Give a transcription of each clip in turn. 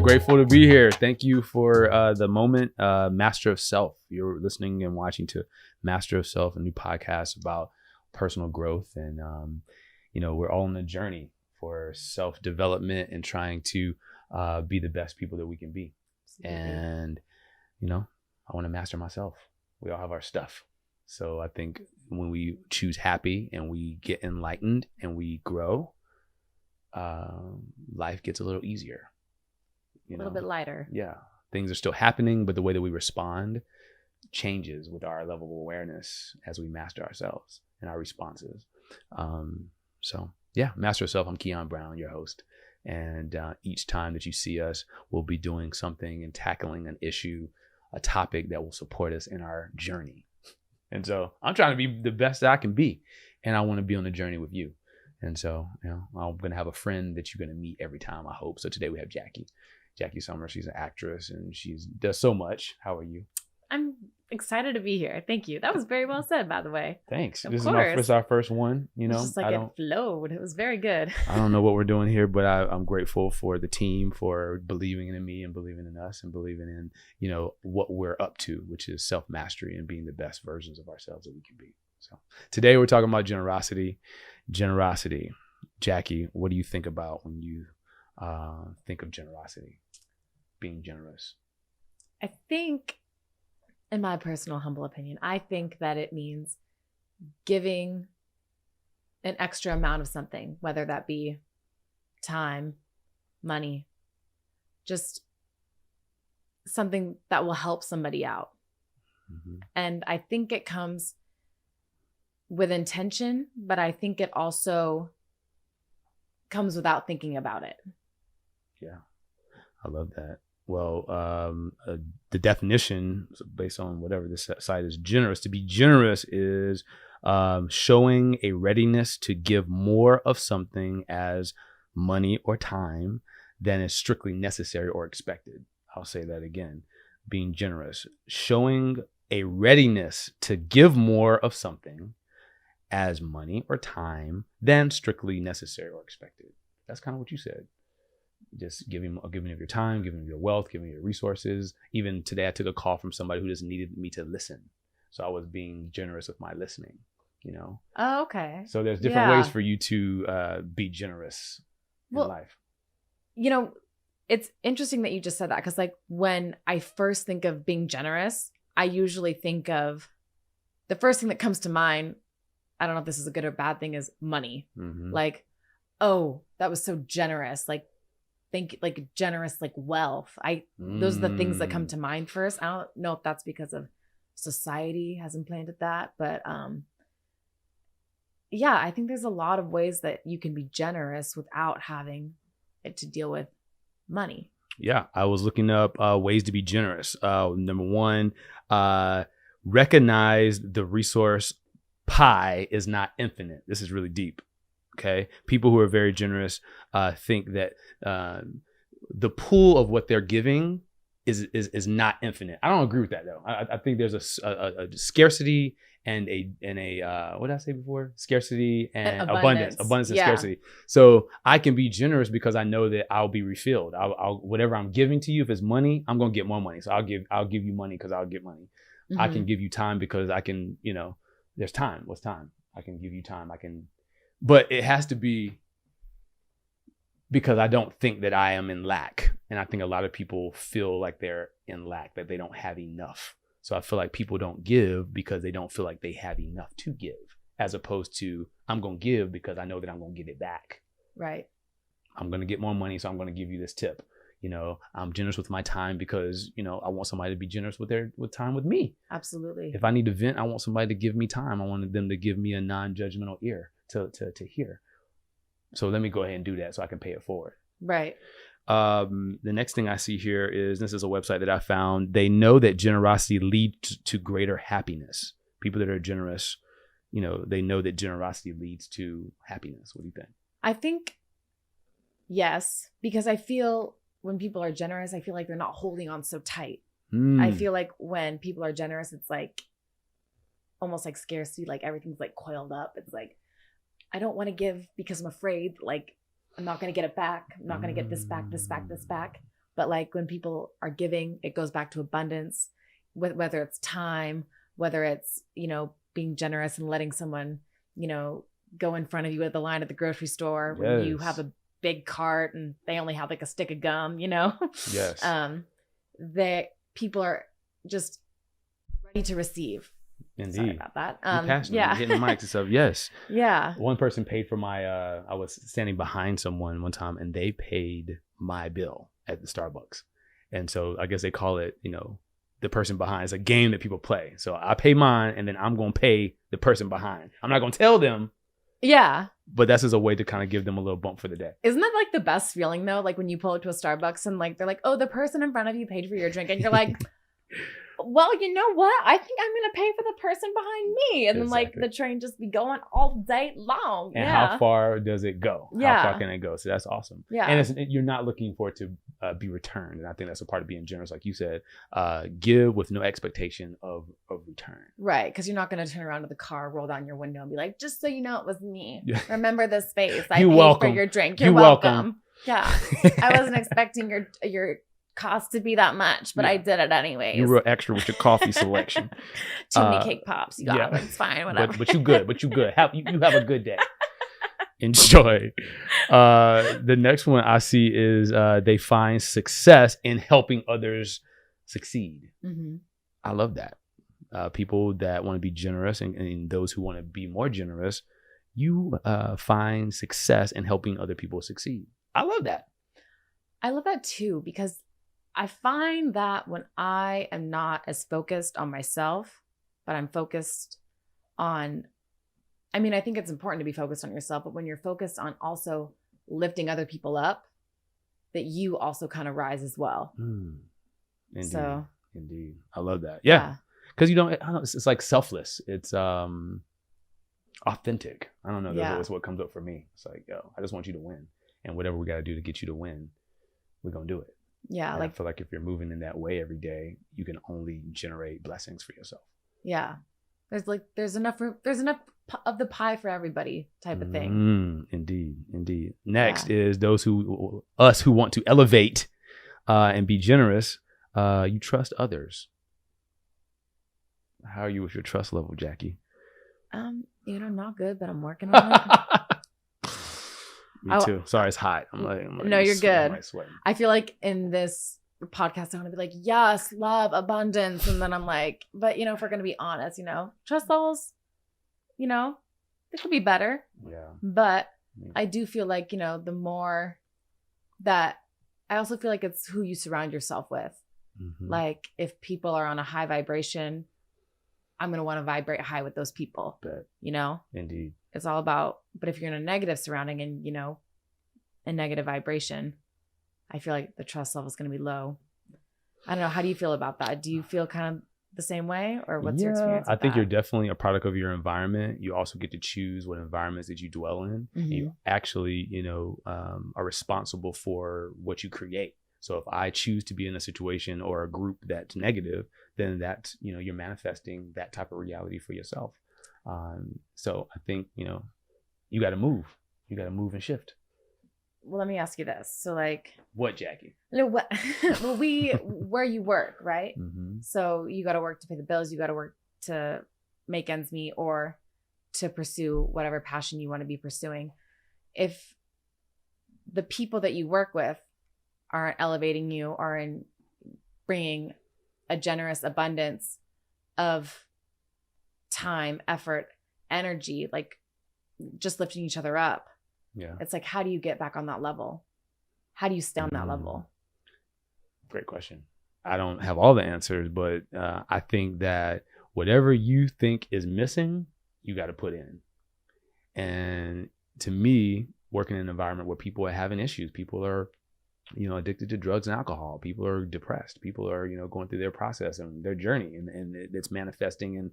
grateful to be here. Thank you for the moment. Master of Self. You're listening and watching to Master of Self, a new podcast about personal growth. And, we're all on a journey for self-development and trying to be the best people that we can be. Absolutely. And, I want to master myself. We all have our stuff. So I think when we choose happy and we get enlightened and we grow, life gets a little easier. A little bit lighter. Yeah. Things are still happening, but the way that we respond changes with our level of awareness as we master ourselves and our responses. Master Yourself. I'm Keon Brown, your host. And each time that you see us, we'll be doing something and tackling an issue, a topic that will support us in our journey. And so I'm trying to be the best that I can be. And I want to be on the journey with you. And so, I'm going to have a friend that you're going to meet every time, I hope. So today we have Jackie Summer. She's an actress and she does so much. How are you? I'm excited to be here. Thank you. That was very well said, by the way. Thanks. This is our first one. It's just like it flowed. It was very good. I don't know what we're doing here, but I'm grateful for the team for believing in me and believing in us and believing in, what we're up to, which is self-mastery and being the best versions of ourselves that we can be. So today we're talking about generosity. Jackie, what do you think about when you think of generosity, being generous? I think, in my personal humble opinion, I think that it means giving an extra amount of something, whether that be time, money, just something that will help somebody out. Mm-hmm. And I think it comes with intention, but I think it also comes without thinking about it. Yeah, I love that. Well, the definition based on whatever this site is, generous. To be generous is showing a readiness to give more of something as money or time than is strictly necessary or expected. I'll say that again. Being generous, showing a readiness to give more of something as money or time than strictly necessary or expected. That's kind of what you said. Just giving of your time, giving of your wealth, giving of your resources. Even today, I took a call from somebody who just needed me to listen. So I was being generous with my listening, Oh, okay. So there's different ways for you to be generous in life. It's interesting that you just said that because when I first think of being generous, I usually think of the first thing that comes to mind, I don't know if this is a good or bad thing, is money. Mm-hmm. Oh, that was so generous. Think generous, wealth. Those are the things that come to mind first. I don't know if that's because of society has implanted that, but I think there's a lot of ways that you can be generous without having it to deal with money. Yeah, I was looking up ways to be generous. Number one, recognize the resource pie is not infinite. This is really deep. Okay. People who are very generous think that the pool of what they're giving is not infinite. I don't agree with that though. I think there's a scarcity and a what did I say before? Scarcity and abundance and scarcity. So I can be generous because I know that I'll be refilled. I'll whatever I'm giving to you, if it's money, I'm gonna get more money. So I'll give you money because I'll get money. Mm-hmm. I can give you time because I can, there's time. What's time? I can give you time. But it has to be because I don't think that I am in lack. And I think a lot of people feel like they're in lack, that they don't have enough. So I feel like people don't give because they don't feel like they have enough to give, as opposed to I'm going to give because I know that I'm going to get it back. Right. I'm going to get more money, so I'm going to give you this tip. I'm generous with my time because, I want somebody to be generous with time with me. Absolutely. If I need to vent, I want somebody to give me time. I wanted them to give me a non-judgmental ear to hear. So let me go ahead and do that so I can pay it forward. Right. The next thing I see here is, this is a website that I found. They know that generosity leads to greater happiness. People that are generous, they know that generosity leads to happiness. What do you think? I think yes, because I feel when people are generous, I feel like they're not holding on so tight. I feel like when people are generous, it's almost like scarcity, everything's coiled up. It's I don't want to give because I'm afraid I'm not going to get it back. I'm not going to get this back. But like when people are giving, it goes back to abundance, whether it's time, whether it's, being generous and letting someone, go in front of you at the line at the grocery store when you have a big cart and they only have like a stick of gum, Yes. That people are just ready to receive. Indeed. Sorry about that. You're hitting the mics and stuff. Yes. Yeah. One person paid for my, I was standing behind someone one time and they paid my bill at the Starbucks. And so I guess they call it, the person behind. It's a game that people play. So I pay mine and then I'm going to pay the person behind. I'm not going to tell them. Yeah. But that's just a way to kind of give them a little bump for the day. Isn't that like the best feeling though? Like when you pull up to a Starbucks and like, they're like, oh, the person in front of you paid for your drink. And you're like, well, you know what? I think I'm going to pay for the person behind me. And then like the train just be going all day long. And how far does it go? Yeah. How far can it go? So that's awesome. Yeah. And you're not looking for it to be returned. And I think that's a part of being generous. Like you said, give with no expectation of return. Right. Because you're not going to turn around to the car, roll down your window and be like, just so you know, it was me. Remember this face. I paid for your drink. You're welcome. Yeah. I wasn't expecting your cost to be that much, but I did it anyways. You were extra with your coffee selection. Too many cake pops. You got it. It's fine. Whatever. But you good. You have a good day. Enjoy. The next one I see is they find success in helping others succeed. Mm-hmm. I love that. People that want to be generous and those who want to be more generous, you find success in helping other people succeed. I love that. I love that too, because I find that when I am not as focused on myself, but I'm focused on, I think it's important to be focused on yourself, but when you're focused on also lifting other people up, that you also kind of rise as well. Indeed. Indeed. I love that. Yeah. Because it's like selfless. It's authentic. I don't know. That's what comes up for me. It's like, yo, I just want you to win. And whatever we got to do to get you to win, we're going to do it. Yeah. And I feel like if you're moving in that way every day, you can only generate blessings for yourself. Yeah. There's enough of the pie for everybody type of thing. Indeed. Next is those who want to elevate and be generous. You trust others. How are you with your trust level, Jackie? Not good, but I'm working on it. Me too. Sorry, it's hot. I'm like no, you're good. I feel like in this podcast, I want to be like, yes, love, abundance. And then I'm like, but if we're going to be honest, trust levels, it could be better. Yeah. But I do feel like, the more that I also feel like it's who you surround yourself with. Mm-hmm. Like if people are on a high vibration, I'm going to want to vibrate high with those people, Indeed. It's all about, but if you're in a negative surrounding and, a negative vibration, I feel like the trust level is going to be low. I don't know. How do you feel about that? Do you feel kind of the same way, or what's your experience with I think you're definitely a product of your environment. You also get to choose what environments that you dwell in. Mm-hmm. You actually, are responsible for what you create. So if I choose to be in a situation or a group that's negative, then that's, you're manifesting that type of reality for yourself. So I think, you got to move. You got to move and shift. Well, let me ask you this. So like. What, Jackie? No, what? Well, where you work, right? Mm-hmm. So you got to work to pay the bills. You got to work to make ends meet or to pursue whatever passion you want to be pursuing. If the people that you work with aren't elevating you or in bringing a generous abundance of time, effort, energy, like just lifting each other up. Yeah. It's like, how do you get back on that level? How do you stay on that level? Great question. I don't have all the answers, but I think that whatever you think is missing, you got to put in. And to me, working in an environment where people are having issues, people are addicted to drugs and alcohol. People are depressed. People are, going through their process and their journey, and it's manifesting in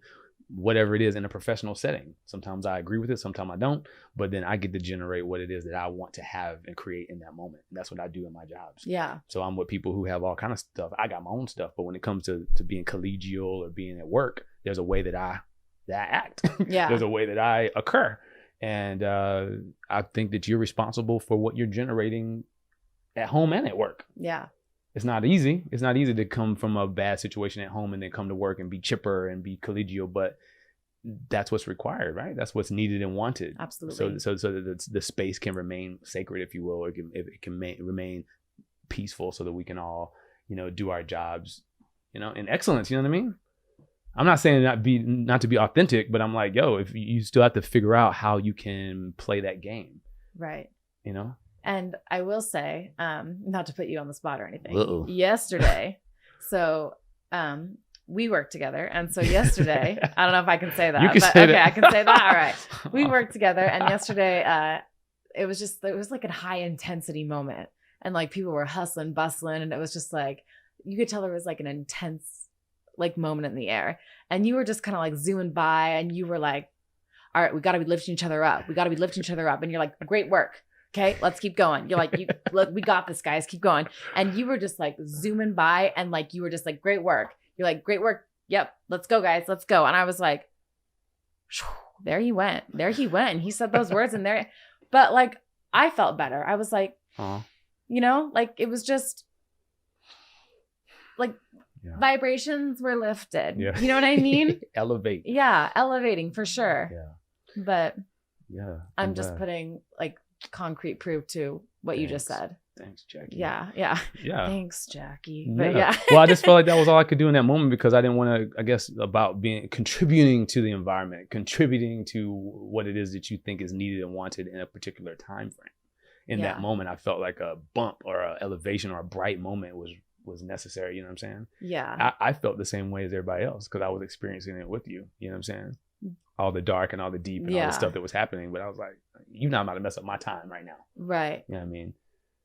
whatever it is in a professional setting. Sometimes I agree with it, sometimes I don't, but then I get to generate what it is that I want to have and create in that moment. And that's what I do in my jobs. Yeah. So I'm with people who have all kind of stuff. I got my own stuff, but when it comes to being collegial or being at work, there's a way that I act. Yeah. There's a way that I occur. And I think that you're responsible for what you're generating at home and at work. Yeah. It's not easy. It's not easy to come from a bad situation at home and then come to work and be chipper and be collegial, but that's what's required, right? That's what's needed and wanted. Absolutely. So that the space can remain sacred, if you will, or it can remain peaceful, so that we can all, do our jobs, in excellence. You know what I mean? I'm not saying not to be authentic, but I'm like, yo, if you still have to figure out how you can play that game, right? And I will say, not to put you on the spot or anything, Uh-oh. Yesterday, so we worked together, and so yesterday, I don't know if I can say that, you can but say okay, that. I can say that. All right, we worked together, and yesterday, it was like a high intensity moment, and like people were hustling, bustling, and it was just like you could tell there was like an intense like moment in the air, and you were just kind of like zooming by, and you were like, all right, we got to be lifting each other up, and you're like, great work. Okay, let's keep going. You're like, look, we got this, guys. Keep going. And you were just like zooming by, and like you were just like, great work. You're like, great work. Yep, let's go, guys. Let's go. And I was like, there he went. And he said those words, and there. But like, I felt better. I was like, like it was just like vibrations were lifted. Yeah. You know what I mean? Elevate. Yeah, elevating for sure. Yeah. But I'm and, just putting like concrete proof to what you just said. Thanks, Jackie. Yeah. Thanks, Jackie. But Well, I just felt like that was all I could do in that moment, because I didn't want to, I guess, about contributing to the environment, contributing to what it is that you think is needed and wanted in a particular time frame. In that moment, I felt like a bump or an elevation or a bright moment was necessary. You know what I'm saying? Yeah. I felt the same way as everybody else, because I was experiencing it with you. You know what I'm saying? All the dark and all the deep and all the stuff that was happening. But I was like, you're not about to mess up my time right now. Right. You know what I mean?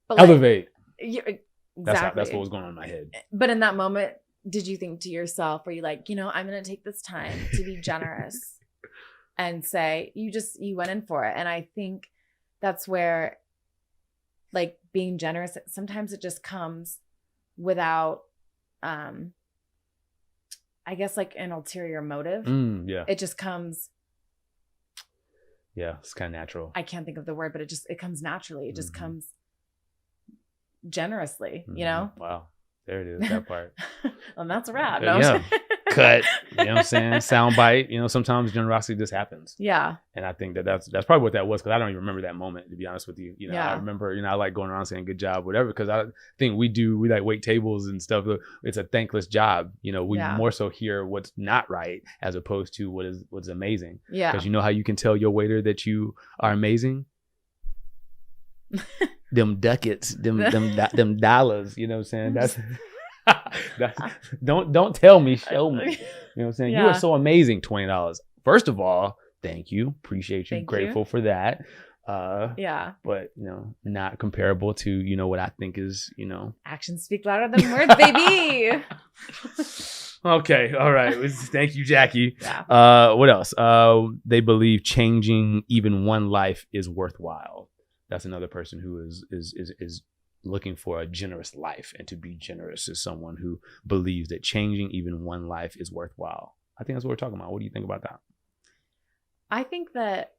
But elevate. Exactly. That's what was going on in my head. But in that moment, did you think to yourself, were you like, I'm going to take this time to be generous and say, you went in for it. And I think that's where like being generous, sometimes it just comes without, I guess like an ulterior motive. It just comes. Yeah, it's kind of natural. I can't think of the word, but it comes naturally. It just comes generously, Wow. There it is, that part. And that's a wrap. Cut. You know what I'm saying? Soundbite. Sometimes generosity just happens. Yeah. And I think that's probably what that was, because I don't even remember that moment, to be honest with you. I remember, I like going around saying good job, whatever, because I think we like wait tables and stuff. It's a thankless job. We more so hear what's not right as opposed to what's amazing. Yeah. Because you know how you can tell your waiter that you are amazing? Them ducats, them dollars, you know what I'm saying? That's don't tell me, show me. You know what I'm saying? You are so amazing. $20. First of all, thank you. Appreciate you. Grateful for that. But not comparable to, what I think is, actions speak louder than words, baby. Okay. All right. Thank you, Jackie. Yeah. What else? They believe changing even one life is worthwhile. That's another person who is looking for a generous life, and to be generous is someone who believes that changing even one life is worthwhile. I think that's what we're talking about. What do you think about that? I think that,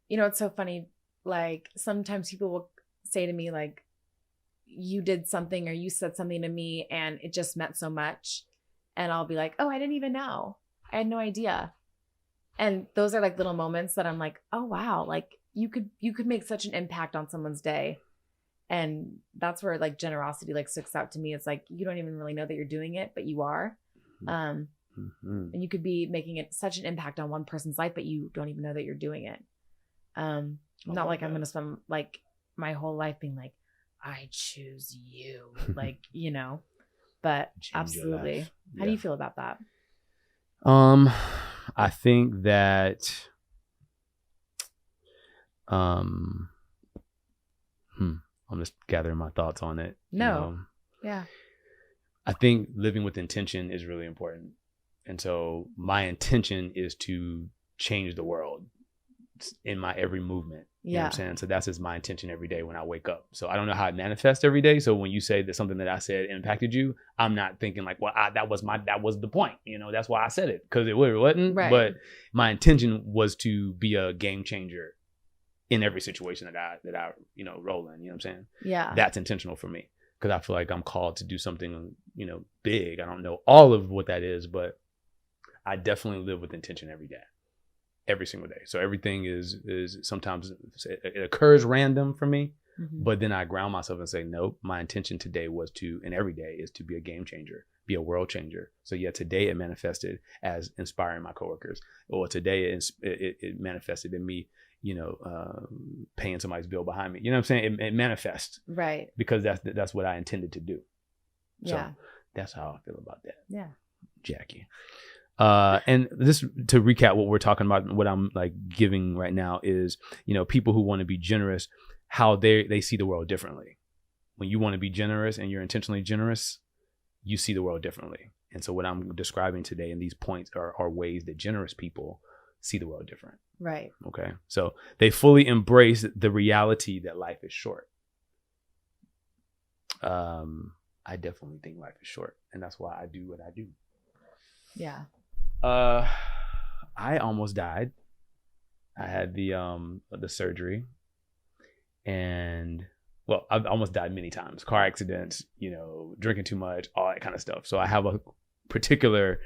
it's so funny. Like sometimes people will say to me, like, you did something or you said something to me and it just meant so much. And I'll be like, oh, I didn't even know. I had no idea. And those are like little moments that I'm like, oh, wow. Like you could make such an impact on someone's day. And that's where like generosity like sticks out to me. It's like, you don't even really know that you're doing it, but you are. And you could be making it such an impact on one person's life, but you don't even know that you're doing it. Not like I'm going to spend like my whole life being like, I choose you, like, but change absolutely. How do you feel about that? I think that, I'm just gathering my thoughts on it. Yeah. I think living with intention is really important. And so my intention is to change the world in my every movement. You know what I'm saying? So that's just my intention every day when I wake up. So I don't know how it manifests every day. So when you say that something that I said impacted you, I'm not thinking like, well, that was the point. That's why I said it, because it wasn't. Right. But my intention was to be a game changer in every situation that I roll in. You know what I'm saying? Yeah. That's intentional for me. because I feel like I'm called to do something, big. I don't know all of what that is, but I definitely live with intention every day, every single day. So everything is sometimes it occurs random for me, but then I ground myself and say, nope, my intention today was to, and every day is to be a game changer, be a world changer. So yeah, today it manifested as inspiring my coworkers, or today it manifested in me, paying somebody's bill behind me. You know what I'm saying? It manifests, right? Because that's what I intended to do. Yeah, so that's how I feel about that. Yeah, Jackie. And this, to recap what we're talking about, what I'm like giving right now is, people who want to be generous, how they see the world differently. When you want to be generous and you're intentionally generous, you see the world differently. And so what I'm describing today in these points are ways that generous people see the world different. Right. Okay. So they fully embrace the reality that life is short. I definitely think life is short, and that's why I do what I do. Yeah. I almost died. I had the surgery, and I've almost died many times. Car accidents, drinking too much, all that kind of stuff. So I have a particular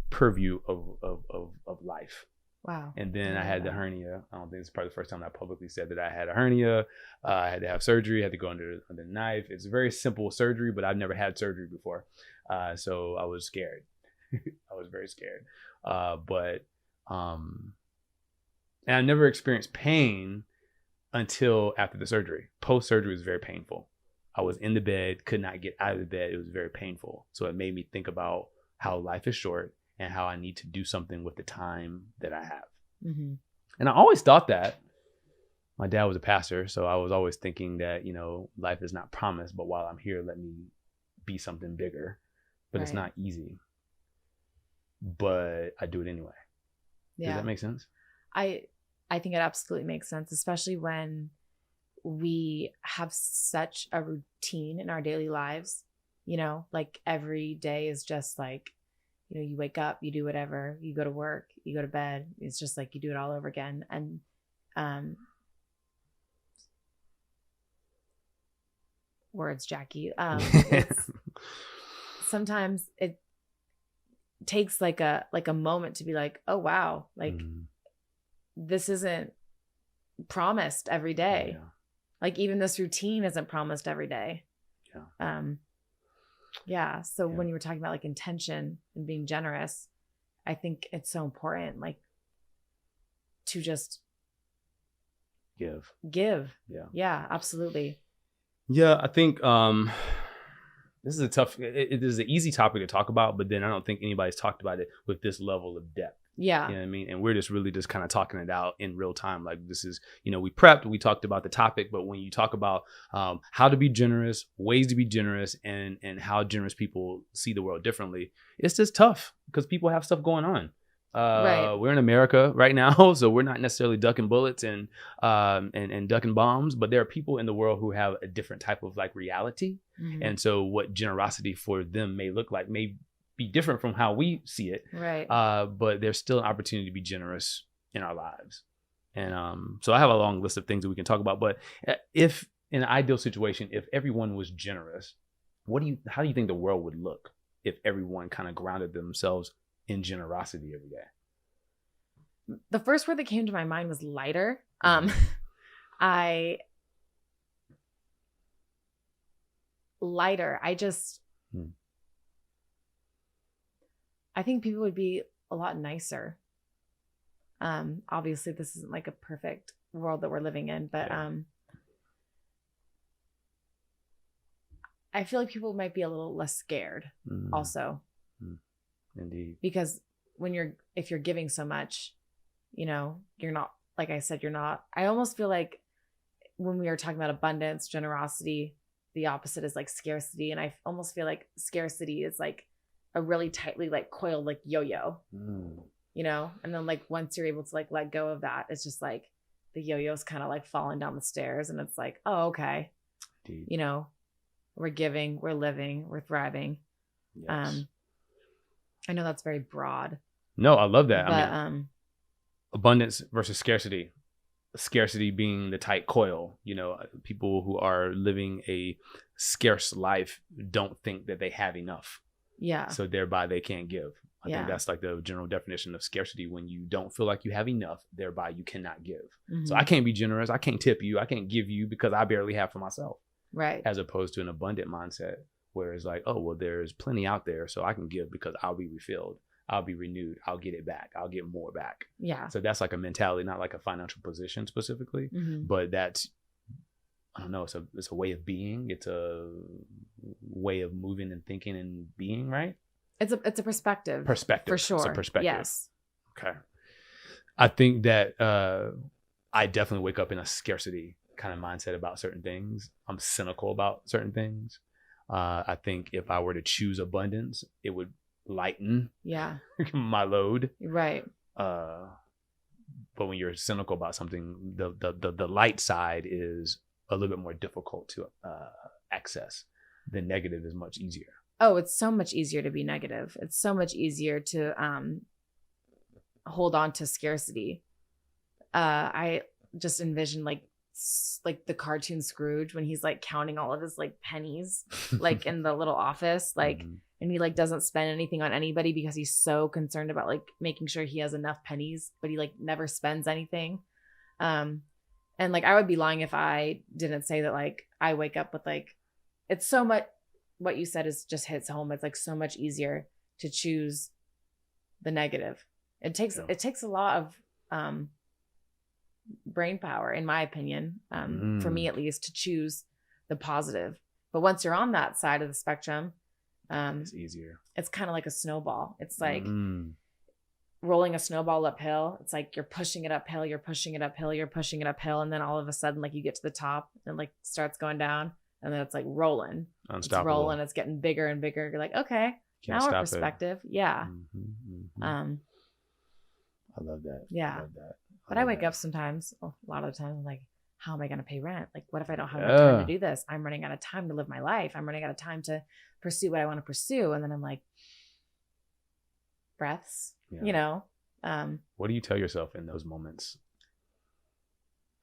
purview of life. Wow. And then I had the hernia. I don't think it's probably the first time I publicly said that I had a hernia. I had to have surgery. I had to go under the knife. It's a very simple surgery, but I've never had surgery before. So I was scared. I was very scared. And I never experienced pain until after the surgery. Post-surgery was very painful. I was in the bed, could not get out of the bed. It was very painful. So it made me think about how life is short and how I need to do something with the time that I have. Mm-hmm. And I always thought that. My dad was a pastor, so I was always thinking that, life is not promised, but while I'm here, let me be something bigger. But It's not easy. But I do it anyway. Yeah. Does that make sense? I think it absolutely makes sense, especially when we have such a routine in our daily lives, like every day is just like, you wake up, you do whatever, you go to work, you go to bed. It's just like you do it all over again. And words, Jackie. Sometimes it takes like a moment to be like, oh wow, like this isn't promised every day. Yeah. Like even this routine isn't promised every day. Yeah. So when you were talking about like intention and being generous, I think it's so important, like to just give. Yeah, absolutely. Yeah. I think, this is it is an easy topic to talk about, but then I don't think anybody's talked about it with this level of depth. Yeah. You know what I mean? And we're just really just kind of talking it out in real time. Like this is, we prepped, we talked about the topic, but when you talk about how to be generous, ways to be generous, and how generous people see the world differently, it's just tough because people have stuff going on. Right. We're in America right now, so we're not necessarily ducking bullets and ducking bombs, but there are people in the world who have a different type of like reality. Mm-hmm. And so what generosity for them may look like may be different from how we see it. Right. But there's still an opportunity to be generous in our lives. And so I have a long list of things that we can talk about, but if in an ideal situation, if everyone was generous, how do you think the world would look if everyone kind of grounded themselves in generosity every day? The first word that came to my mind was lighter. Lighter. I think people would be a lot nicer. Obviously this isn't like a perfect world that we're living in, but I feel like people might be a little less scared also. Indeed. Because if you're giving so much, you're not, like I said, I almost feel like when we are talking about abundance, generosity, the opposite is like scarcity. And I almost feel like scarcity is like a really tightly like coiled like yo-yo, and then like once you're able to like let go of that, it's just like the yo-yo's kind of like falling down the stairs, and it's like, oh, okay. Indeed. We're giving, we're living, we're thriving. Yes. I know that's very broad. No, I love that. But, I mean, abundance versus scarcity. scarcity being the tight coil. People who are living a scarce life don't think that they have enough. Yeah. So thereby they can't give. I Yeah. think that's like the general definition of scarcity, when you don't feel like you have enough, thereby you cannot give. Mhm. So I can't be generous. I can't tip you. I can't give you because I barely have for myself. Right. As opposed to an abundant mindset where it's like, oh, well, there's plenty out there, so I can give because I'll be refilled. I'll be renewed. I'll get it back. I'll get more back. Yeah. So that's like a mentality, not like a financial position specifically, Mhm. but that's, I don't know, it's a way of being. It's a way of moving and thinking and being, right? It's a perspective. Perspective. For sure. It's a perspective. Yes. Okay. I think that I definitely wake up in a scarcity kind of mindset about certain things. I'm cynical about certain things. I think if I were to choose abundance, it would lighten my load. Right. But when you're cynical about something, the light side is a little bit more difficult to access. The negative is much easier. Oh, it's so much easier to be negative. It's so much easier to hold on to scarcity. I just envision like the cartoon Scrooge when he's like counting all of his like pennies, like in the little office, like, Mhm. and he like doesn't spend anything on anybody because he's so concerned about like making sure he has enough pennies, but he like never spends anything. And like I would be lying if I didn't say that like I wake up with like, it's so much. What you said is just hits home. It's like so much easier to choose the negative. It takes a lot of brain power, in my opinion, for me at least, to choose the positive. But once you're on that side of the spectrum, it's easier. It's kind of like a snowball. It's like rolling a snowball uphill. It's like you're pushing it uphill, you're pushing it uphill, you're pushing it uphill, and then all of a sudden, like you get to the top and like starts going down. And then it's like rolling. Unstoppable. It's rolling. It's getting bigger and bigger. You're like, okay, Can't now stop our perspective. it. Yeah. Mm-hmm. I love that. Yeah. I love that. But I wake up sometimes, a lot of the time, I'm like, how am I going to pay rent? Like, what if I don't have enough time to do this? I'm running out of time to live my life. I'm running out of time to pursue what I want to pursue. And then I'm like, breaths, What do you tell yourself in those moments?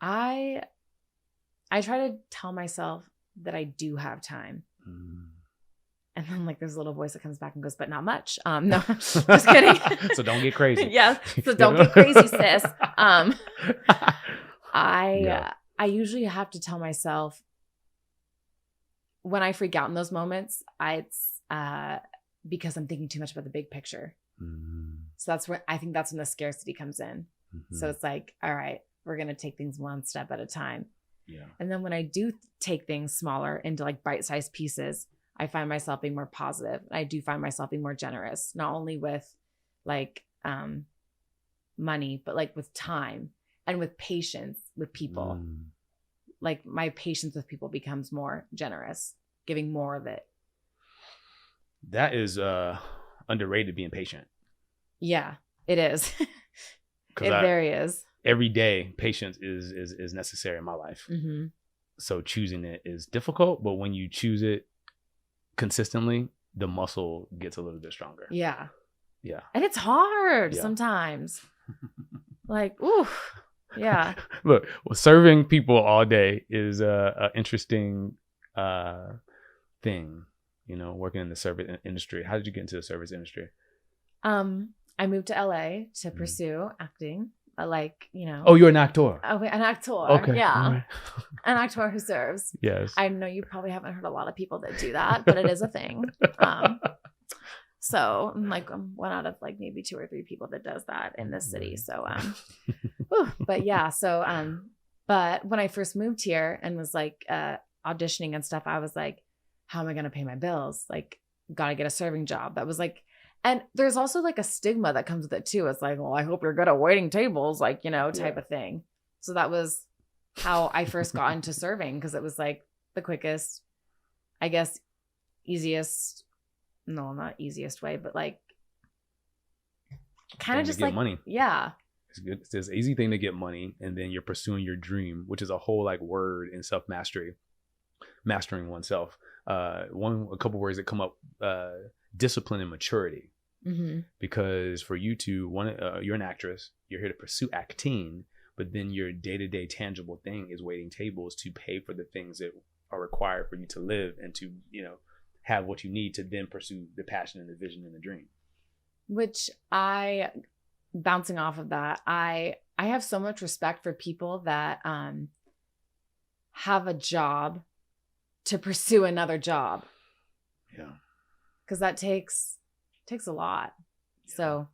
I try to tell myself that I do have time. And then like there's a little voice that comes back and goes, but not much. No, just kidding. So don't get crazy. Yeah. So don't get crazy, sis. I usually have to tell myself when I freak out in those moments, it's because I'm thinking too much about the big picture. So that's where I think that's when the scarcity comes in. So it's like, all right, we're going to take things one step at a time. Yeah. And then when I do take things smaller into like bite-sized pieces, I find myself being more positive. I do find myself being more generous, not only with like money, but like with time and with patience with people. Like my patience with people becomes more generous, giving more of it. That is underrated, being patient. Yeah, it is. It very is. Every day, patience is necessary in my life. Mm-hmm. So choosing it is difficult, but when you choose it consistently, the muscle gets a little bit stronger. Yeah. Yeah. And it's hard sometimes. Like, ooh, yeah. Look, serving people all day is a interesting thing. Working in the service industry. How did you get into the service industry? I moved to LA to pursue acting. Oh, you're an actor. Oh, an actor. Okay. Yeah. Right. An actor who serves. Yes. I know you probably haven't heard a lot of people that do that, but it is a thing. So I'm like one out of like maybe 2 or 3 people that does that in this city. So, but yeah. So, but when I first moved here and was like auditioning and stuff, I was like, how am I going to pay my bills? Like, got to get a serving job. That was like, and there's also like a stigma that comes with it too. It's like, well, I hope you're good at waiting tables, like, type of thing. So that was how I first got into serving, because it was like the quickest, I guess, easiest, no, not easiest way, but like kind of just like money. Yeah. It's good. It's an easy thing to get money, and then you're pursuing your dream, which is a whole like word in self-mastery, mastering oneself. A couple words that come up, discipline and maturity. Because for you to you're an actress, you're here to pursue acting, but then your day-to-day tangible thing is waiting tables to pay for the things that are required for you to live and to, you know, have what you need to then pursue the passion and the vision and the dream. Which bouncing off of that, I have so much respect for people that have a job to pursue another job. Yeah. Because that takes a lot. Yeah. So,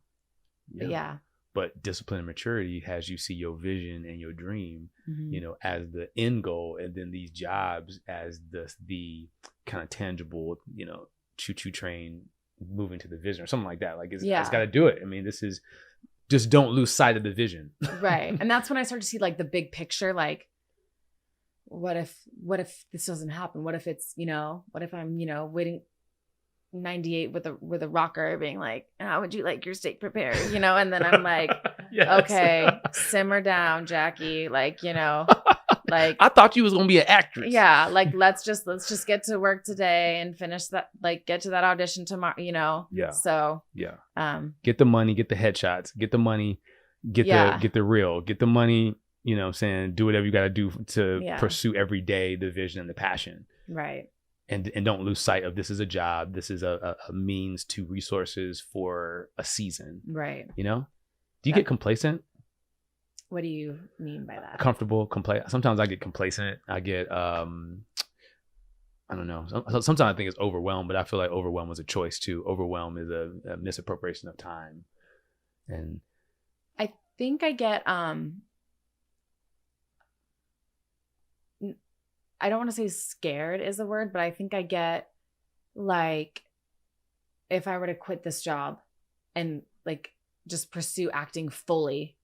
yeah. But discipline and maturity has you see your vision and your dream, Mm-hmm. you know, as the end goal, and then these jobs as the kind of tangible, you know, choo-choo train moving to the vision or something like that. Like, it's got to do it. I mean, this is just, don't lose sight of the vision. Right. And that's when I start to see like the big picture, like, what if this doesn't happen? What if it's, you know, what if I'm, you know, waiting 98 with a rocker being like, how would you like your steak prepared? You know, and then I'm like, yes. Okay, simmer down, Jackie. Like, you know, like, I thought you was gonna be an actress. Yeah, like let's just get to work today and finish that, like get to that audition tomorrow, you know. Yeah. So get the money, get the headshots, get the money, get the reel, get the money, you know what I'm saying, do whatever you gotta do to pursue every day the vision and the passion. Right. And don't lose sight of, this is a job, this is a means to resources for a season. Right. You know? Do you get complacent? What do you mean by that? Comfortable, sometimes I get complacent. I get I don't know. Sometimes I think it's overwhelmed, but I feel like overwhelm is a choice too. Overwhelm is a misappropriation of time. And I think I get I don't want to say scared is the word, but I think I get like, if I were to quit this job and like just pursue acting fully,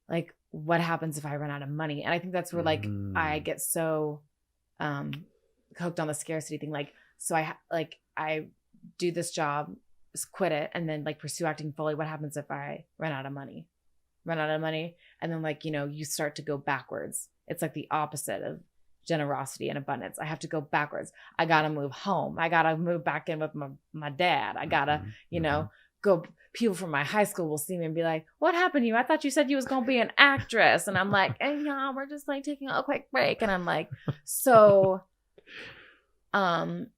like what happens if I run out of money? And I think that's where like I get so hooked on the scarcity thing. Like, so I do this job, just quit it, and then like pursue acting fully. What happens if I run out of money? And then like, you know, you start to go backwards. It's like the opposite of generosity and abundance. I have to go backwards. I gotta move home. I gotta move back in with my dad. I gotta, you know, go. People from my high school will see me and be like, "What happened to you? I thought you said you was gonna be an actress." And I'm like, "Hey, yeah, we're just like taking a quick break." And I'm like, so, and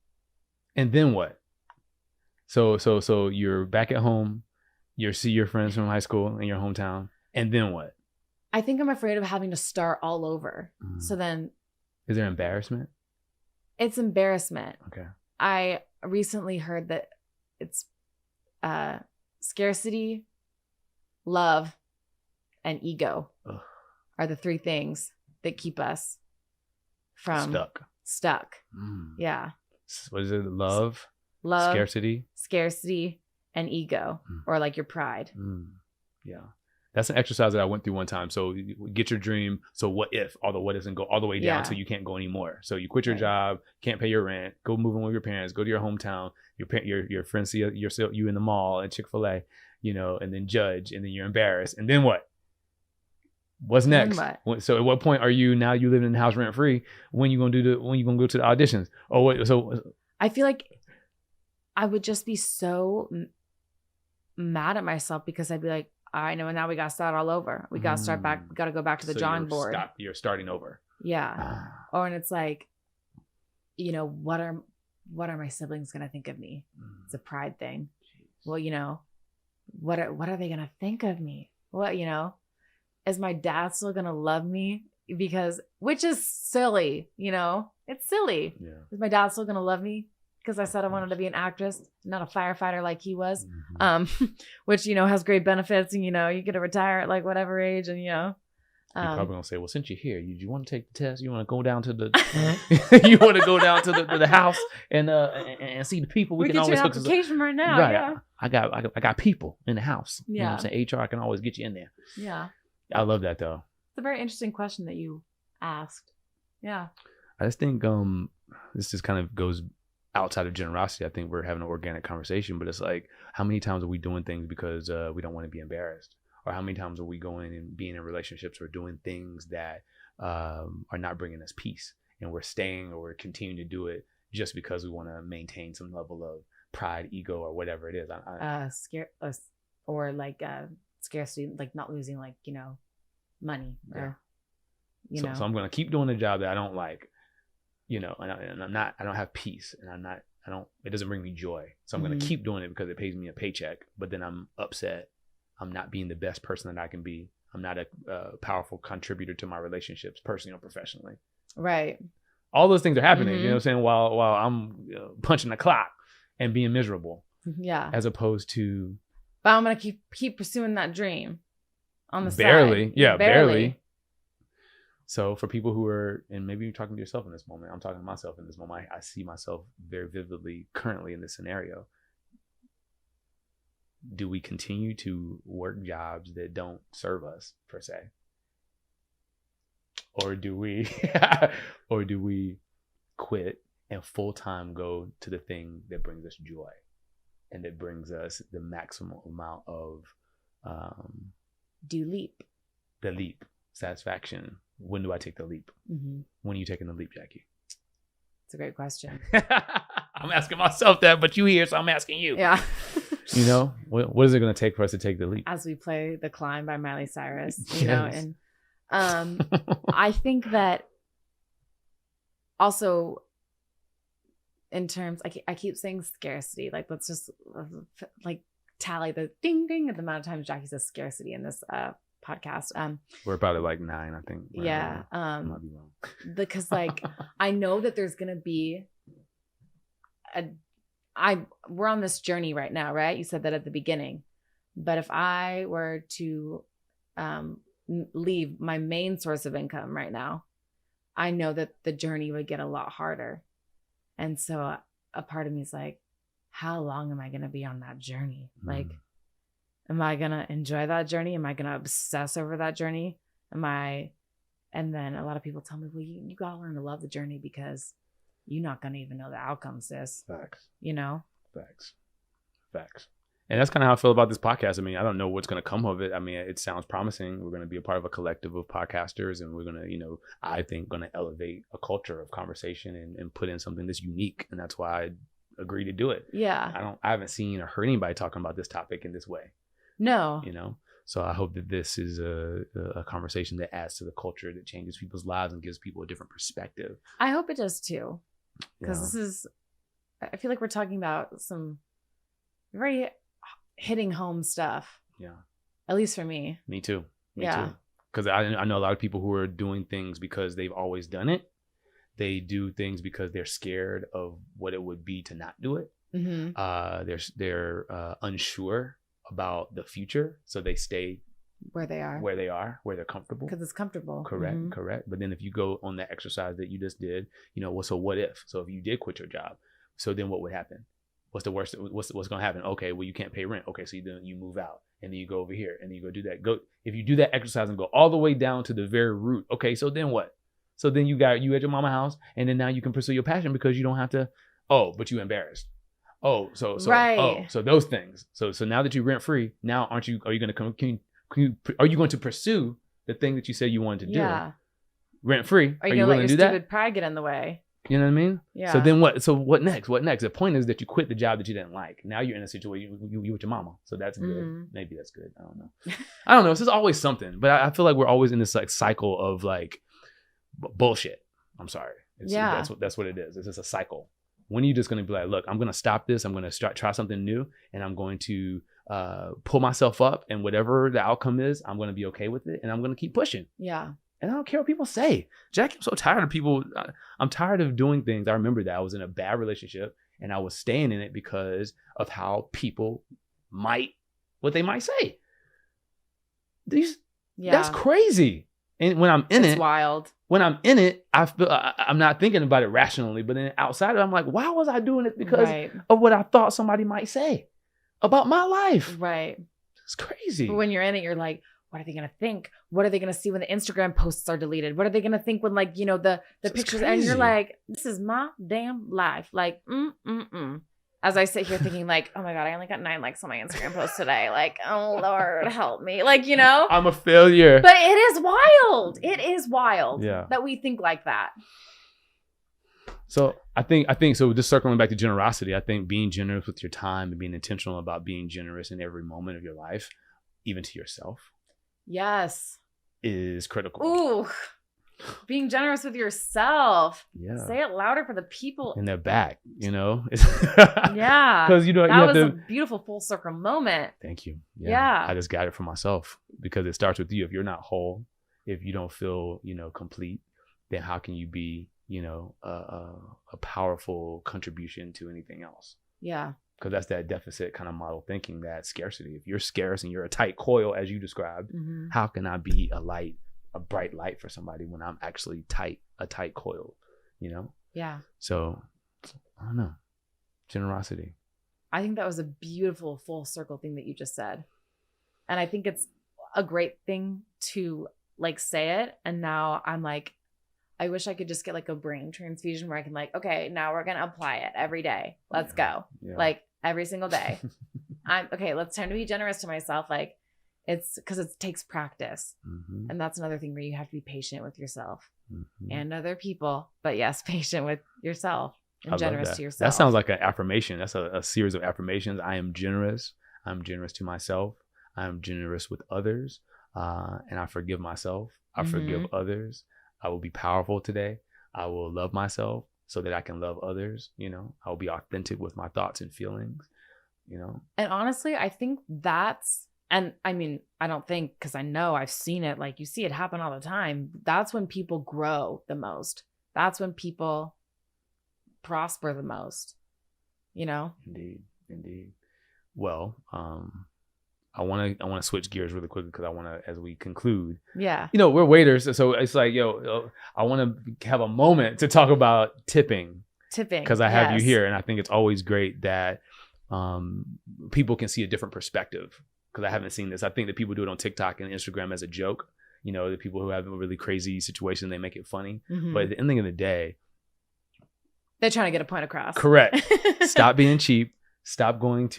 then what? So you're back at home. You see your friends from high school in your hometown, and then what? I think I'm afraid of having to start all over. So then. Is there embarrassment? It's embarrassment. Okay. I recently heard that it's scarcity, love, and ego are the three things that keep us from stuck. Yeah. What is it? Love, scarcity, and ego, or like your pride. Yeah. That's an exercise that I went through one time. So you get your dream. So what if all the what ifs and go all the way down till you can't go anymore. So you quit your job, can't pay your rent, go move in with your parents, go to your hometown. Your friends see you in the mall at Chick-fil-A, you know, and then judge, and then you're embarrassed. And then what? What's next? So at what point are you now? You living in the house rent free? When you gonna go to the auditions? Oh, wait. So I feel like I would just be so mad at myself, because I'd be like, I know, and now we got to start all over. We got to start back. We got to go back to the drawing board. You're starting over. Yeah. Or, and it's like, you know, what are my siblings going to think of me? It's a pride thing. Jeez. Well, you know, what are they going to think of me? What, you know, is my dad still going to love me? Because, which is silly, you know, it's silly. Yeah. Is my dad still going to love me? Because I said I wanted to be an actress, not a firefighter like he was, which, you know, has great benefits. And, you know, you get to retire at like whatever age. And, you know, you're probably going to say, well, since you're here, you want to take the test? You want to go down to the you want to go down to the house and see the people? We can always hook application right now. Right. Yeah. I got people in the house. Yeah. You know what I'm saying? HR, I can always get you in there. Yeah. I love that, though. It's a very interesting question that you asked. Yeah. I just think this just kind of goes outside of generosity. I think we're having an organic conversation, but it's like, how many times are we doing things because we don't want to be embarrassed? Or how many times are we going and being in relationships or doing things that are not bringing us peace, and we're staying or we're continuing to do it just because we want to maintain some level of pride, ego, or whatever it is. Or like scarcity, like not losing, like, you know, money or, So I'm going to keep doing the job that I don't like, and I don't have peace, and it doesn't bring me joy. So I'm going to keep doing it because it pays me a paycheck, but then I'm upset. I'm not being the best person that I can be. I'm not a powerful contributor to my relationships, personally or professionally. Right. All those things are happening, you know what I'm saying? While I'm punching the clock and being miserable. Yeah. As opposed to. But I'm going to keep pursuing that dream on the barely. side. Yeah, barely. So for people who are, and maybe you're talking to yourself in this moment, I'm talking to myself in this moment. I see myself very vividly currently in this scenario. Do we continue to work jobs that don't serve us per se? Or do we quit and full-time go to the thing that brings us joy and that brings us the maximum amount of the leap, satisfaction? When do I take the leap? When are you taking the leap, Jackie? It's a great question. I'm asking myself that, but you here, so I'm asking you. Yeah. What is it going to take for us to take the leap? As we play The Climb by Miley Cyrus, and I think that also in terms, I keep saying scarcity. Like, let's just like tally the ding ding at the amount of times Jackie says scarcity in this podcast. We're about at like 9, I think. Yeah. I might be wrong. Because like I know that there's gonna be we're on this journey right now, right? You said that at the beginning. But if I were to leave my main source of income right now, I know that the journey would get a lot harder. And so a part of me is like, how long am I going to be on that journey? Like, am I going to enjoy that journey? Am I going to obsess over that journey? And then a lot of people tell me, well, you got to learn to love the journey because you're not going to even know the outcome, sis. Facts. Facts. And that's kind of how I feel about this podcast. I mean, I don't know what's going to come of it. I mean, it sounds promising. We're going to be a part of a collective of podcasters, and we're going to, I think, going to elevate a culture of conversation and put in something that's unique. And that's why I agreed to do it. Yeah. I haven't seen or heard anybody talking about this topic in this way. No. So I hope that this is a conversation that adds to the culture, that changes people's lives and gives people a different perspective. I hope it does too. Because I feel like we're talking about some very hitting home stuff. Yeah. At least for me. Me too. Because I know a lot of people who are doing things because they've always done it. They do things because they're scared of what it would be to not do it. They're unsure about the future, so they stay where they're comfortable, because it's comfortable. Correct. But then if you go on that exercise that you just did, so what if? So if you did quit your job, so then what would happen? What's the worst? What's going to happen? Okay, well, you can't pay rent. Okay, so then you move out, and then you go over here, and then you go do that. If you do that exercise and go all the way down to the very root. Okay, so then what? So then you at your mama's house, and then now you can pursue your passion because you don't have to. Oh, but you embarrassed. Oh, so right. Oh, so those things. So now that you're rent free, now are you going to come? Are you going to pursue the thing that you said you wanted to do? Yeah. Rent free. Are you going to let your stupid pride get in the way? You know what I mean? Yeah. So then what? So what next? The point is that you quit the job that you didn't like. Now you're in a situation you with your mama. So that's good. Maybe that's good. I don't know. I don't know. It's just always something. But I feel like we're always in this like cycle of like bullshit. I'm sorry. That's what it is. It's just a cycle. When are you just going to be like, look, I'm going to stop this. I'm going to try something new, and I'm going to pull myself up, and whatever the outcome is, I'm going to be okay with it, and I'm going to keep pushing. Yeah. And I don't care what people say. Jackie, I'm so tired of people. I'm tired of doing things. I remember that I was in a bad relationship, and I was staying in it because of how people what they might say. That's crazy. And when I'm in it's wild. When I'm in it, I feel I'm not thinking about it rationally, but then outside of it, I'm like, why was I doing it? Because of what I thought somebody might say about my life. Right. It's crazy. But when you're in it, you're like, what are they going to think? What are they going to see when the Instagram posts are deleted? What are they going to think when the pictures, and you're like, this is my damn life. Like, As I sit here thinking like, oh my God, I only got 9 likes on my Instagram post today. Like, oh Lord, help me. Like, I'm a failure. But it is wild. It is wild that we think like that. So I think so just circling back to generosity, I think being generous with your time and being intentional about being generous in every moment of your life, even to yourself. Yes. is critical. Ooh, being generous with yourself. Yeah. Say it louder for the people in their back, Yeah. Because you that have was to. a beautiful full circle moment. Thank you. Yeah. I just got it for myself because it starts with you. If you're not whole, if you don't feel, complete, then how can you be, a powerful contribution to anything else? Yeah. Because that's that deficit kind of model thinking, that scarcity. If you're scarce and you're a tight coil, as you described, how can I be a bright light for somebody when I'm actually a tight coil, Yeah. So I don't know. Generosity. I think that was a beautiful full circle thing that you just said. And I think it's a great thing to say it. And now I'm like, I wish I could just get a brain transfusion where I can okay, now we're going to apply it every day. Let's go. Yeah. Every single day. Let's time to be generous to myself. It's because it takes practice. And that's another thing where you have to be patient with yourself and other people. But yes, patient with yourself and generous to yourself. That sounds like an affirmation. That's a series of affirmations. I am generous. I'm generous to myself. I'm generous with others. And I forgive myself. I forgive others. I will be powerful today. I will love myself so that I can love others. I will be authentic with my thoughts and feelings, And honestly, I think that's, and I mean, I don't think, because I know I've seen it, you see it happen all the time. That's when people grow the most. That's when people prosper the most, Indeed. Well, I want to switch gears really quickly because I want to, as we conclude. Yeah. We're waiters, so it's I want to have a moment to talk about tipping. Because I have you here, and I think it's always great that people can see a different perspective. Because I haven't seen this. I think that people do it on TikTok and Instagram as a joke. The people who have a really crazy situation, they make it funny. But at the end of the day, they're trying to get a point across. Correct. Stop being cheap. Stop going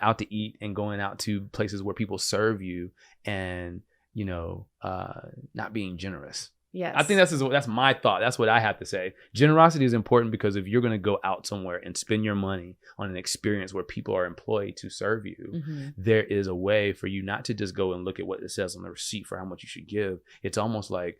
out to eat and going out to places where people serve you and, not being generous. Yes. I think that's my thought. That's what I have to say. Generosity is important because if you're going to go out somewhere and spend your money on an experience where people are employed to serve you, there is a way for you not to just go and look at what it says on the receipt for how much you should give. It's almost like,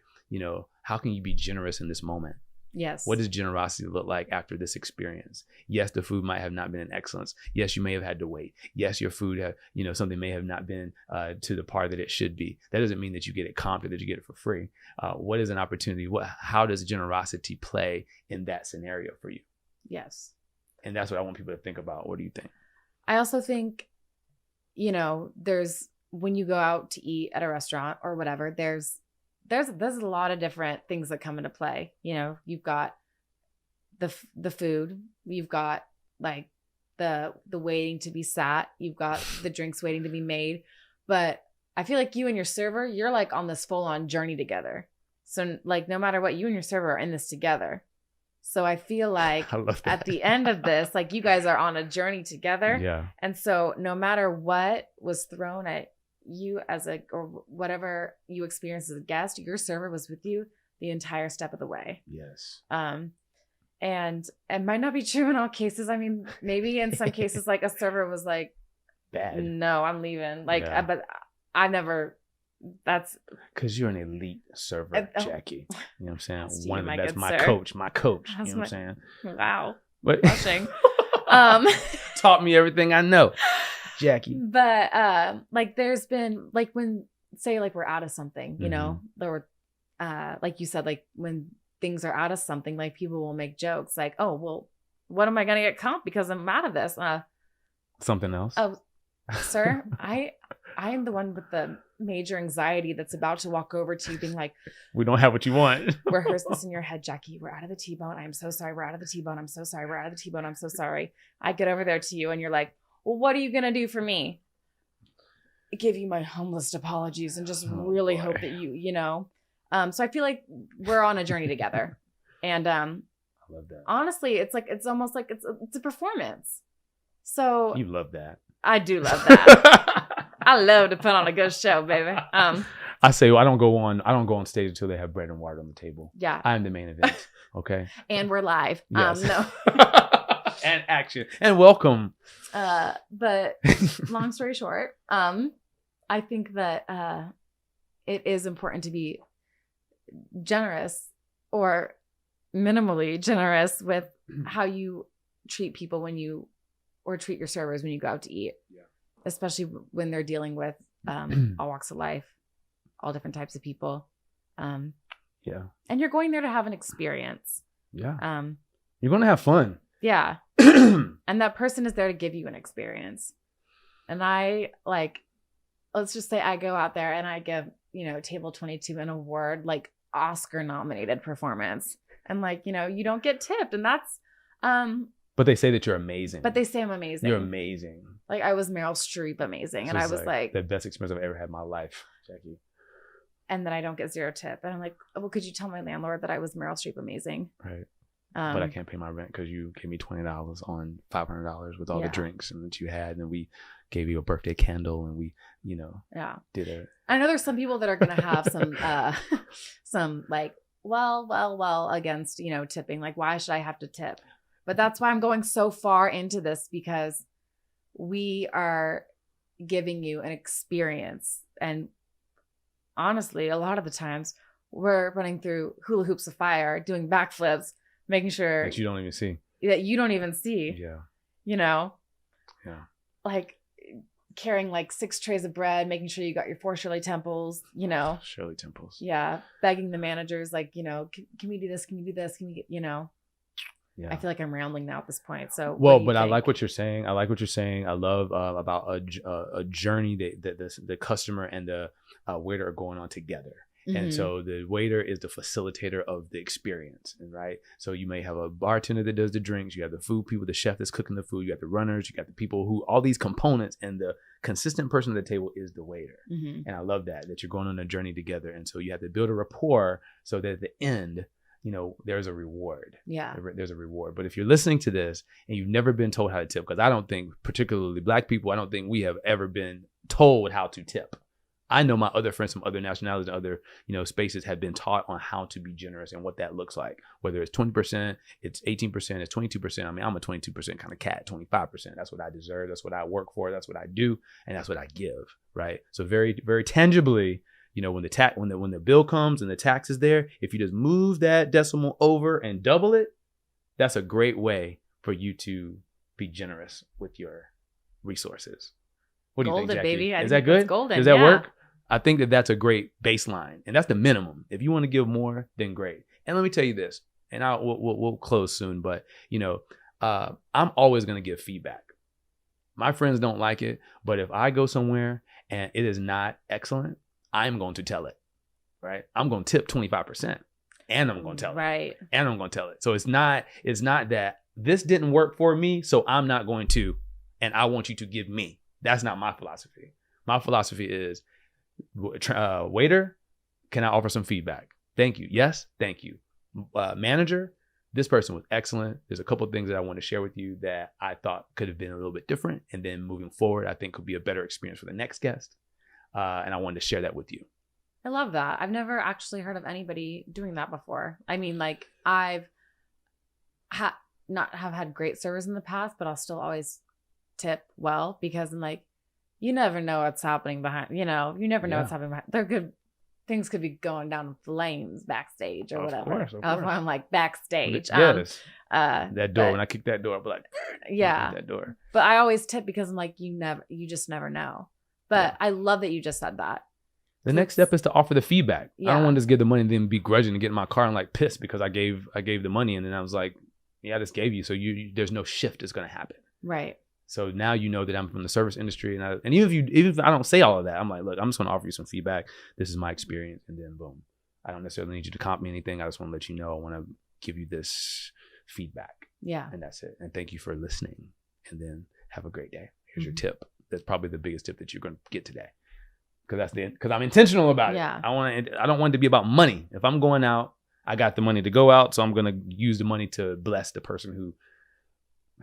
how can you be generous in this moment? Yes. What does generosity look like after this experience? Yes, the food might have not been an excellence. Yes, you may have had to wait. Yes, your food, something may have not been to the par that it should be. That doesn't mean that you get it comped or that you get it for free. What is an opportunity? How does generosity play in that scenario for you? Yes. And that's what I want people to think about. What do you think? I also think, there's, when you go out to eat at a restaurant or whatever, there's a lot of different things that come into play. You've got the food, you've got the waiting to be sat, you've got the drinks waiting to be made. But I feel like you and your server, you're on this full on journey together. So no matter what, you and your server are in this together. So I feel like at the end of this, you guys are on a journey together. Yeah. And so no matter what was thrown at you or whatever you experienced as a guest, your server was with you the entire step of the way. Yes. And it might not be true in all cases. I mean, maybe in some cases, a server was bad. No, I'm leaving. But I never. That's because you're an elite server, Jackie. You know what I'm saying? Steve, one of the best. My sir. coach. That's you know what I'm saying? Wow. But Blushing. Taught me everything I know, Jackie. But there's been when say we're out of something, there were like you said, when things are out of something, people will make jokes oh, well, what am I gonna get comped because I'm out of this? Something else. Oh, sir, I am the one with the major anxiety that's about to walk over to you being we don't have what you want. Rehearse this in your head, Jackie. We're out of the T-bone. I'm so sorry. We're out of the T-bone. I'm so sorry. We're out of the T-bone. I'm so sorry. I get over there to you and you're well, what are you going to do for me? Give you my humblest apologies and just really hope that you know. So I feel like we're on a journey together. And I love that. Honestly, it's almost like it's a performance. So you love that. I do love that. I love to put on a good show, baby. I say I don't go on stage until they have bread and water on the table. Yeah. I'm the main event. Okay. And we're live. Yes. No. And action. And welcome. But long story short, I think that it is important to be generous or minimally generous with how you treat people or treat your servers when you go out to eat, especially when they're dealing with all walks of life, all different types of people. And you're going there to have an experience. Yeah. You're going to have fun. Yeah. And that person is there to give you an experience. And I let's just say I go out there and I give, Table 22 an award, like Oscar nominated performance. And you don't get tipped. And that's, but they say that you're amazing. But they say I'm amazing. You're amazing. Like I was Meryl Streep amazing. So and I was like the best experience I've ever had in my life, Jackie. And then I don't get 0 tip. And I'm like, well, could you tell my landlord that I was Meryl Streep amazing? Right. But I can't pay my rent because you gave me $20 on $500 with all the drinks and that you had. And we gave you a birthday candle and we, did it. I know there's some people that are going to have some well against, tipping. Like, why should I have to tip? But that's why I'm going so far into this, because we are giving you an experience. And honestly, a lot of the times we're running through hula hoops of fire, doing backflips, making sure that you don't even see. Yeah. Yeah. Like carrying 6 trays of bread, making sure you got your 4 Shirley Temples, Shirley Temples. Yeah. Begging the managers, can we do this? Can you do this? Can we get, Yeah. I feel like I'm rambling now at this point. So, but I like what you're saying. I love about a journey that the customer and the waiter are going on together. Mm-hmm. And so the waiter is the facilitator of the experience, right? So you may have a bartender that does the drinks. You have the food people, the chef that's cooking the food. You got the runners. You got the people who all these components, and the consistent person at the table is the waiter. Mm-hmm. And I love that you're going on a journey together. And so you have to build a rapport so that at the end, there's a reward. Yeah. There's a reward. But if you're listening to this and you've never been told how to tip, because I don't think, particularly Black people, I don't think we have ever been told how to tip. I know my other friends from other nationalities and other, spaces have been taught on how to be generous and what that looks like. Whether it's 20%, it's 18%, it's 22%. I mean, I'm a 22% kind of cat, 25%. That's what I deserve. That's what I work for. That's what I do. And that's what I give. Right. So very, very tangibly, when the bill comes and the tax is there, if you just move that decimal over and double it, that's a great way for you to be generous with your resources. What do you think, Jackie? Baby. Is that good? Golden. Does that work? I think that's a great baseline, and that's the minimum. If you want to give more, then great. And let me tell you this, and we'll close soon, but I'm always going to give feedback. My friends don't like it, but if I go somewhere and it is not excellent, I'm going to tell it, right? I'm going to tip 25%, and I'm going to tell it, right? And I'm going to tell it. So it's not that this didn't work for me, so I'm not going to, and I want you to give me. That's not my philosophy. My philosophy is, waiter, can I offer some feedback? Thank you. Yes, thank you. Manager, this person was excellent. There's a couple of things that I want to share with you that I thought could have been a little bit different, and then moving forward, I think could be a better experience for the next guest. And I wanted to share that with you. I love that. I've never actually heard of anybody doing that before. I mean, I've not have had great service in the past, but I'll still always tip well, because I'm you never know what's happening behind, you never know what's happening behind. Things could be going down in flames backstage or whatever. Of course. I'm backstage. Yes. That door, when I kick that door, I'll be like, yeah, that door. But I always tip because I'm you just never know. But I love that you just said that. The next step is to offer the feedback. Yeah. I don't want to just give the money and then be grudging and get in my car and pissed because I gave the money and then I was like, yeah, I just gave you. So there's no shift that's going to happen. Right. So now you know that I'm from the service industry, and even if I don't say all of that, I'm like, look, I'm just going to offer you some feedback. This is my experience, and then boom. I don't necessarily need you to comp me anything. I just want to let you know I want to give you this feedback. Yeah. And that's it. And thank you for listening. And then have a great day. Here's your tip. That's probably the biggest tip that you're going to get today, because I'm intentional about it. I don't want it to be about money. If I'm going out, I got the money to go out, so I'm going to use the money to bless the person who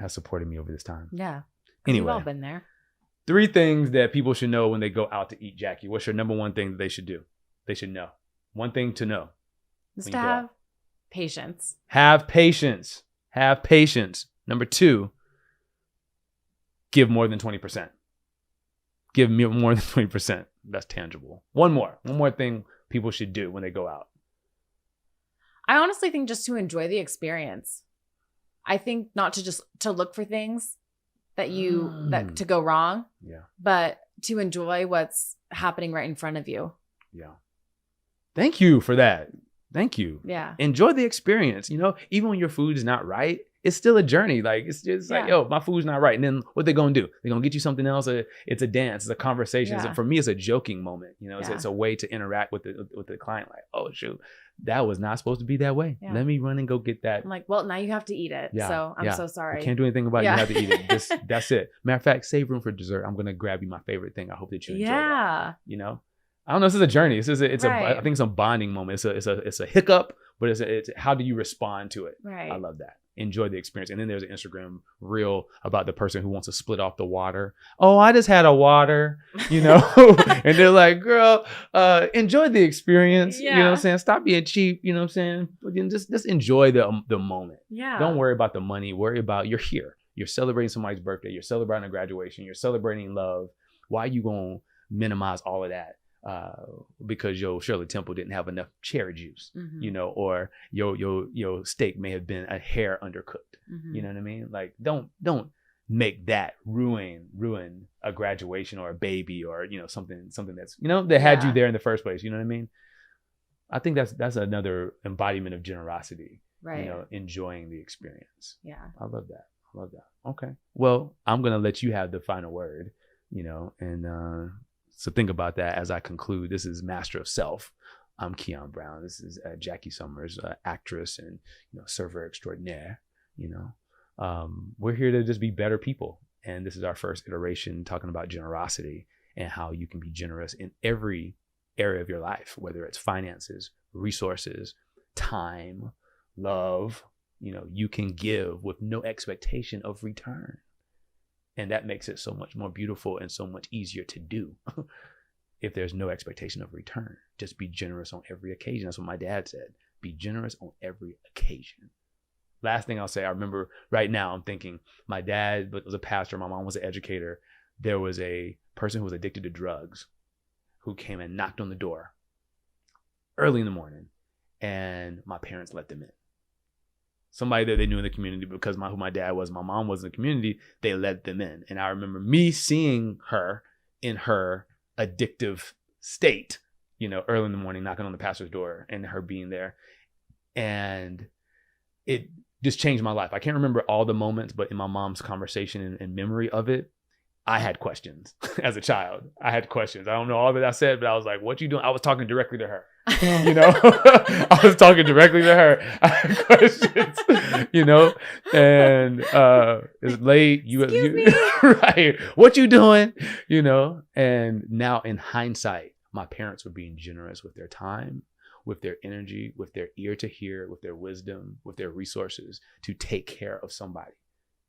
has supported me over this time. Yeah. Anyway, we've all been there. 3 things that people should know when they go out to eat, Jackie. What's your number one thing that they should do? They should know. One thing to know. Is to have patience. Have patience. Have patience. Number 2, give more than 20%. give me more than 20%. That's tangible. One more thing people should do when they go out. I honestly think just to enjoy the experience. I think not to just to look for things that to go wrong. Yeah. But to enjoy what's happening right in front of you. Yeah. Thank you for that. Thank you. Yeah. Enjoy the experience. You know, even when your food is not right, it's still a journey. Like it's just like, yo, my food's not right. And then what they gonna do? They're gonna get you something else. It's a dance. It's a conversation. Yeah. For me, it's a joking moment. You know, it's a way to interact with the client. Like, oh shoot, that was not supposed to be that way. Yeah. Let me run and go get that. I'm like, well, now you have to eat it. Yeah. So I'm so sorry. You can't do anything about it. You have to eat it. That's it. Matter of fact, save room for dessert. I'm gonna grab you my favorite thing. I hope that you enjoy that. You know, I don't know. This is a journey. I think it's a bonding moment. It's a hiccup, but it's how do you respond to it? Right. I love that. Enjoy the experience. And then there's an Instagram reel about the person who wants to split off the water. Oh, I just had a water, you know, and they're like, girl, enjoy the experience. Yeah. You know what I'm saying? Stop being cheap. You know what I'm saying? Just enjoy the moment. Yeah. Don't worry about the money. Worry about you're here. You're celebrating somebody's birthday. You're celebrating a graduation. You're celebrating love. Why are you going to minimize all of that? Because your Shirley Temple didn't have enough cherry juice, you know, or your steak may have been a hair undercooked. You know what I mean? Like, don't make that ruin a graduation or a baby or, you know, something that's, you know, that had you there in the first place. You know what I mean? I think that's another embodiment of generosity. Right. You know, enjoying the experience. Yeah. I love that. Okay. Well, I'm gonna let you have the final word. You know, and so think about that as I conclude. This is Master of Self. I'm Keon Brown. This is Jackie Summers, actress and, you know, server extraordinaire. You know, we're here to just be better people. And this is our first iteration talking about generosity and how you can be generous in every area of your life, whether it's finances, resources, time, love. You know, you can give with no expectation of return. And that makes it so much more beautiful and so much easier to do if there's no expectation of return. Just be generous on every occasion. That's what my dad said. Be generous on every occasion. Last thing I'll say, I remember right now, I'm thinking my dad was a pastor. My mom was an educator. There was a person who was addicted to drugs who came and knocked on the door early in the morning, and my parents let them in. Somebody that they knew in the community, because who my dad was, my mom was in the community, they let them in. And I remember me seeing her in her addictive state, you know, early in the morning, knocking on the pastor's door and her being there. And it just changed my life. I can't remember all the moments, but in my mom's conversation and memory of it, I had questions as a child. I had questions. I don't know all that I said, but I was like, what you doing? I was talking directly to her. You know, I was talking directly to her. I had questions, you know, and it's late. Excuse me. Right. What you doing? You know, and now in hindsight, my parents were being generous with their time, with their energy, with their ear to hear, with their wisdom, with their resources to take care of somebody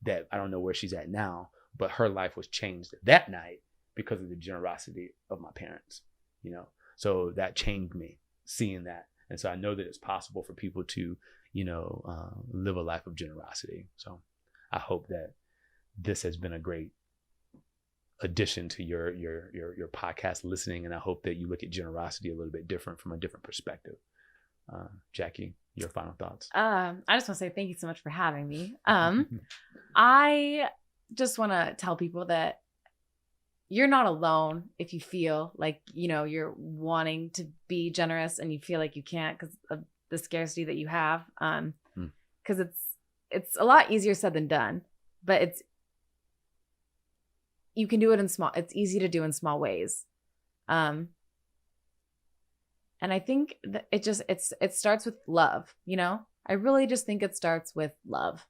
that I don't know where she's at now, but her life was changed that night because of the generosity of my parents, you know. So that changed me, seeing that. And so I know that it's possible for people to, you know, live a life of generosity. So I hope that this has been a great addition to your podcast listening. And I hope that you look at generosity a little bit different from a different perspective. Jackie, your final thoughts? I just want to say thank you so much for having me. I just want to tell people that you're not alone if you feel like, you know, you're wanting to be generous and you feel like you can't because of the scarcity that you have. Because it's a lot easier said than done, but you can do it it's easy to do in small ways. And I think that it starts with love, you know? I really just think it starts with love.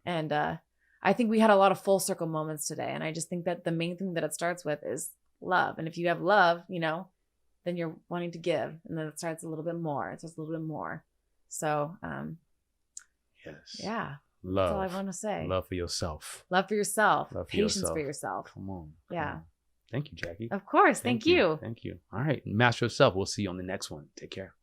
And I think we had a lot of full circle moments today. And I just think that the main thing that it starts with is love. And if you have love, you know, then you're wanting to give. And then it starts a little bit more. It's just a little bit more. So, yes. Yeah. Love. That's all I want to say. Love for yourself. Love for yourself. Love for Patience yourself. for yourself. Come on. Yeah. Thank you, Jackie. Of course. Thank you. Thank you. All right. Master of Self. We'll see you on the next one. Take care.